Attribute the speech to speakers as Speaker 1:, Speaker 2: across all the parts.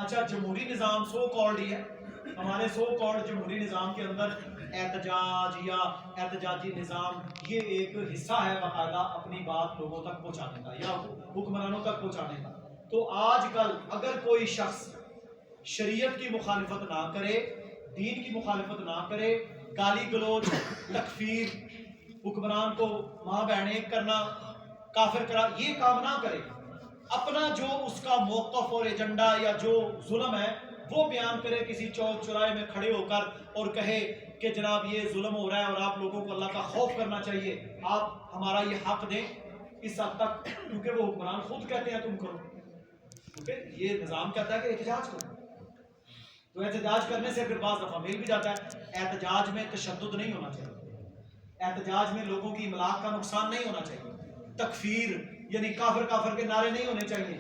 Speaker 1: اچھا جمہوری نظام سو کالڈ ہی ہے، ہمارے سو کالڈ جمہوری نظام کے اندر احتجاج یا احتجاجی نظام یہ ایک حصہ ہے باقاعدہ اپنی بات لوگوں تک پہنچانے کا یا حکمرانوں تک پہنچانے کا۔ تو آج کل اگر کوئی شخص شریعت کی مخالفت نہ کرے، دین کی مخالفت نہ کرے، گالی گلوچ، تکفیر، حکمران کو ماں بہن ایک کرنا، کافر کرا، یہ کام نہ کرے، اپنا جو اس کا موقف اور ایجنڈا یا جو ظلم ہے وہ بیان کرے کسی چوک چوراہے میں کھڑے ہو کر اور کہے کہ جناب یہ ظلم ہو رہا ہے اور آپ لوگوں کو اللہ کا خوف کرنا چاہیے، آپ ہمارا یہ حق دیں، اس حد تک، کیونکہ وہ حکمران خود کہتے ہیں تم کرو، کیونکہ یہ نظام کہتا ہے کہ احتجاج کرو، تو احتجاج کرنے سے پھر بعض دفعہ مل بھی جاتا ہے۔ احتجاج میں تشدد نہیں ہونا چاہیے، احتجاج میں لوگوں کی املاک کا نقصان نہیں ہونا چاہیے، تکفیر یعنی کافر کافر کے نعرے نہیں ہونے چاہیے،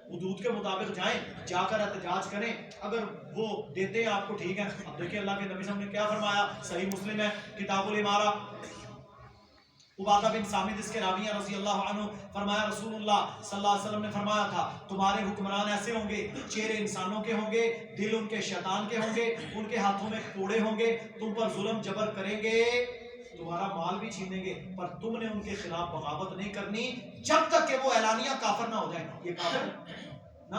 Speaker 1: حدود کے مطابق جائیں، جا کر احتجاج کریں، اگر وہ دیتے ہیں آپ کو ٹھیک ہے۔ اب دیکھیں اللہ کے نبی صلی اللہ علیہ وسلم نے کیا فرمایا، صحیح مسلم ہے کتاب الامارہ، عبادہ بن صامت اس کے راوی ہیں رضی اللہ عنہ، فرمایا رسول اللہ صلی اللہ علیہ وسلم نے فرمایا تھا تمہارے حکمران ایسے ہوں گے، چہرے انسانوں کے ہوں گے، دل ان کے شیطان کے ہوں گے، ان کے ہاتھوں میں کوڑے ہوں گے، تم پر ظلم جبر کریں گے، تمہارا مال بھی چھینیں گے، پر تم نے ان کے خلاف بغاوت نہیں کرنی جب تک کہ وہ اعلانیہ کافر نہ ہو جائیں۔ یہ کافر نہ